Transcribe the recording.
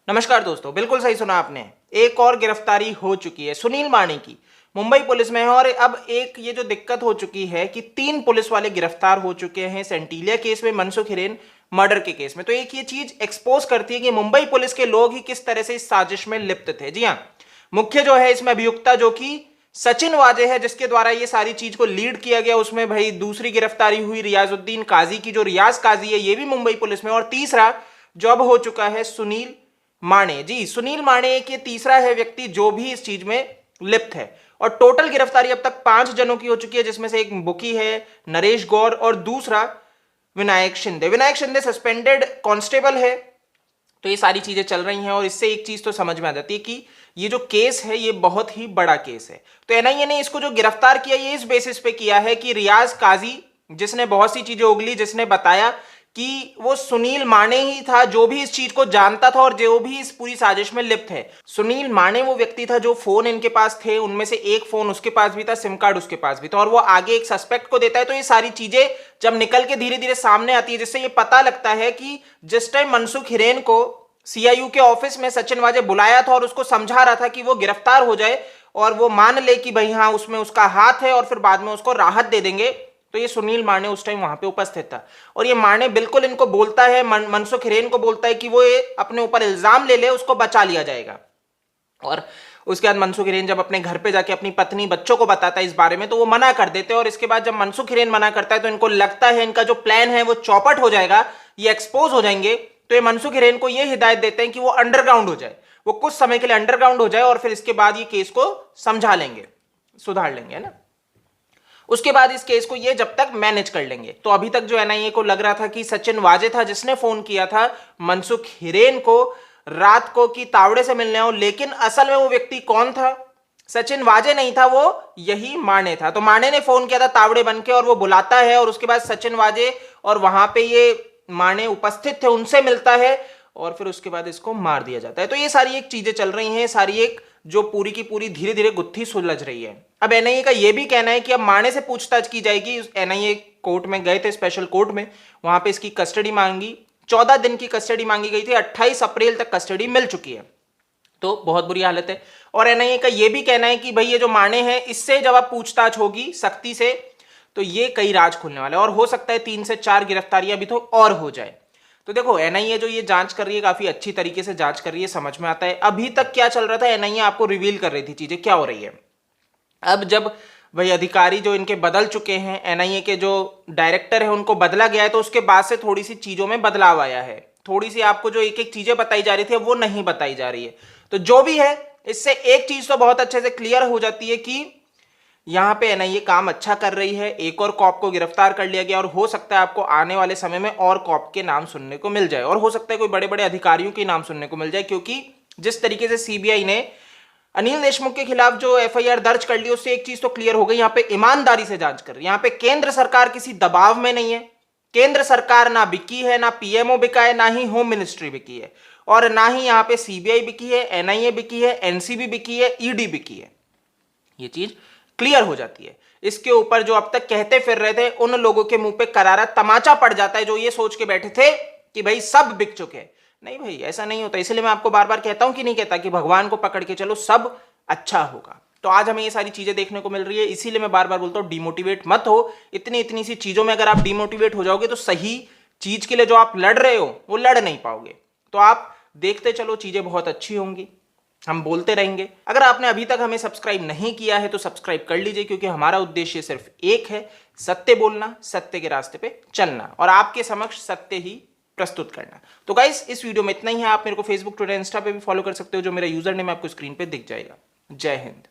नमस्कार दोस्तों, बिल्कुल सही सुना आपने। एक और गिरफ्तारी हो चुकी है सुनील माने की। मुंबई पुलिस में है और अब एक ये जो दिक्कत हो चुकी है कि 3 पुलिस वाले गिरफ्तार हो चुके हैं सेंटीलिया केस में, मनसुख हिरेन मर्डर के केस में। तो एक ये चीज एक्सपोज करती है कि मुंबई पुलिस के लोग ही किस तरह से इस साजिश में लिप्त थे। जी हाँ, मुख्य जो है इसमें अभियुक्ता जो कि सचिन वाजे है, जिसके द्वारा ये सारी चीज को लीड किया गया, उसमें भाई दूसरी गिरफ्तारी हुई रियाजुद्दीन काजी की, जो रियाज काजी है ये भी मुंबई पुलिस में। और तीसरा जो अब हो चुका है सुनील माने। जी, सुनील माने के तीसरा है व्यक्ति जो भी इस चीज में लिप्त है। और टोटल गिरफ्तारी अब तक 5 जनों की हो चुकी है, जिसमें से एक बुकी है नरेश गौर और दूसरा विनायक शिंदे। विनायक शिंदे सस्पेंडेड कांस्टेबल है। तो ये सारी चीजें चल रही हैं और इससे एक चीज तो समझ में आ जाती है कि ये जो केस है ये बहुत ही बड़ा केस है। तो एनआईए ने इसको जो गिरफ्तार किया ये इस बेसिस पे किया है कि रियाज काजी, जिसने बहुत सी चीजें उगली, जिसने बताया कि वो सुनील माने ही था जो भी इस चीज को जानता था और जो भी इस पूरी साजिश में लिप्त है। सुनील माने वो व्यक्ति था जो फोन इनके पास थे, उनमें से एक फोन उसके पास भी था, सिम कार्ड उसके पास भी था, और वो आगे एक सस्पेक्ट को देता है। तो ये सारी चीजें जब निकल के धीरे धीरे सामने आती है, जिससे ये पता लगता है कि जिस टाइम मनसुख हिरेन को सीआईयू के ऑफिस में सचिन वाजे बुलाया था और उसको समझा रहा था कि वो गिरफ्तार हो जाए और वो मान ले कि भाई हाँ उसमें उसका हाथ है और फिर बाद में उसको राहत दे देंगे, तो ये सुनील माने उस टाइम वहां पे उपस्थित था। और ये माने बिल्कुल इनको बोलता है, मनसुख हिरेन को बोलता है कि वो ये अपने ऊपर इल्जाम ले ले, उसको बचा लिया जाएगा। और उसके बाद मनसुख हिरेन जब अपने घर पे जाके अपनी पत्नी बच्चों को बताता है इस बारे में, तो वो मना कर देते हैं। और इसके बाद जब मनसुख हिरेन मना करता है तो इनको लगता है इनका जो प्लान है वो चौपट हो जाएगा, ये एक्सपोज हो जाएंगे। तो ये मनसुख हिरेन को ये हिदायत देते हैं कि वो अंडरग्राउंड हो जाए, वो कुछ समय के लिए अंडरग्राउंड हो जाए और फिर इसके बाद ये केस को समझा लेंगे, सुधार लेंगे, है ना। उसके बाद इस केस को ये जब तक मैनेज कर लेंगे। तो अभी तक जो एनआईए को लग रहा था कि सचिन वाजे था जिसने फोन किया था मनसुख हिरेन को रात को कि तावड़े से मिलने आओ, लेकिन असल में वो व्यक्ति कौन था? सचिन वाजे नहीं था, वो यही माने था। तो माने ने फोन किया था तावड़े बन के और वो बुलाता है और उसके बाद सचिन वाजे और वहां पे ये माने उपस्थित थे, उनसे मिलता है और फिर उसके बाद इसको मार दिया जाता है। तो ये सारी एक चीजें चल रही हैं, सारी एक जो पूरी की पूरी धीरे धीरे गुत्थी सुलझ रही है। अब एनआईए का यह भी कहना है कि अब माने से पूछताछ की जाएगी। एनआईए कोर्ट में गए थे, स्पेशल कोर्ट में, वहां पे इसकी कस्टडी मांगी, 14 दिन की कस्टडी मांगी गई थी, 28 अप्रैल तक कस्टडी मिल चुकी है। तो बहुत बुरी हालत है। और एनआईए का यह भी कहना है कि भाई ये जो माने हैं इससे जब अब पूछताछ होगी सख्ती से तो ये कई राज खुलने वाले और हो सकता है 3 से 4 गिरफ्तारियां भी तो और हो जाए। तो देखो एनआईए जो ये जांच कर रही है काफी अच्छी तरीके से जांच कर रही है, समझ में आता है। अभी तक क्या चल रहा था, एनआईए आपको रिवील कर रही थी चीजें क्या हो रही है। अब जब वही अधिकारी जो इनके बदल चुके हैं, एनआईए के जो डायरेक्टर है उनको बदला गया है, तो उसके बाद से थोड़ी सी चीजों में बदलाव आया है। थोड़ी सी आपको जो एक एक चीजें बताई जा रही थी वो नहीं बताई जा रही है। तो जो भी है इससे एक चीज तो बहुत अच्छे से क्लियर हो जाती है कि यहां पे एनआईए काम अच्छा कर रही है। एक और कॉप को गिरफ्तार कर लिया गया और हो सकता है आपको आने वाले समय में और कॉप के नाम सुनने को मिल जाए और हो सकता है कोई बड़े बड़े अधिकारियों के नाम सुनने को मिल जाए, क्योंकि जिस तरीके से सीबीआई ने अनिल देशमुख के खिलाफ जो एफआईआर दर्ज कर ली उससे एक चीज तो क्लियर हो गई, यहां पे ईमानदारी से जांच कर रही है। यहां पे केंद्र सरकार किसी दबाव में नहीं है। केंद्र सरकार ना बिकी है, ना पीएमओ बिका है, ना ही होम मिनिस्ट्री बिकी है और ना ही यहां पे सीबीआई बिकी है, एनआईए बिकी है, एनसीबी बिकी है, ईडी बिकी है। ये चीज क्लियर हो जाती है। इसके ऊपर जो अब तक कहते फिर रहे थे उन लोगों के मुंह पे करारा तमाचा पड़ जाता है जो ये सोच के बैठे थे कि भाई सब बिक चुके हैं। नहीं भाई, ऐसा नहीं होता। इसलिए मैं आपको बार बार कहता हूं कि नहीं कहता कि भगवान को पकड़ के चलो सब अच्छा होगा। तो आज हमें ये सारी चीजें देखने को मिल रही है, इसीलिए मैं बार बार बोलता हूं डिमोटिवेट मत हो। इतनी इतनी सी चीजों में अगर आप डिमोटिवेट हो जाओगे तो सही चीज के लिए जो आप लड़ रहे हो वो लड़ नहीं पाओगे। तो आप देखते चलो, चीजें बहुत अच्छी होंगी, हम बोलते रहेंगे। अगर आपने अभी तक हमें सब्सक्राइब नहीं किया है तो सब्सक्राइब कर लीजिए, क्योंकि हमारा उद्देश्य सिर्फ एक है, सत्य बोलना, सत्य के रास्ते पे चलना और आपके समक्ष सत्य ही प्रस्तुत करना। तो गाइस इस वीडियो में इतना ही है। आप मेरे को फेसबुक, ट्विटर, इंस्टा पे भी फॉलो कर सकते हो, जो मेरा यूजर नेम आपको स्क्रीन पे दिख जाएगा। जय हिंद।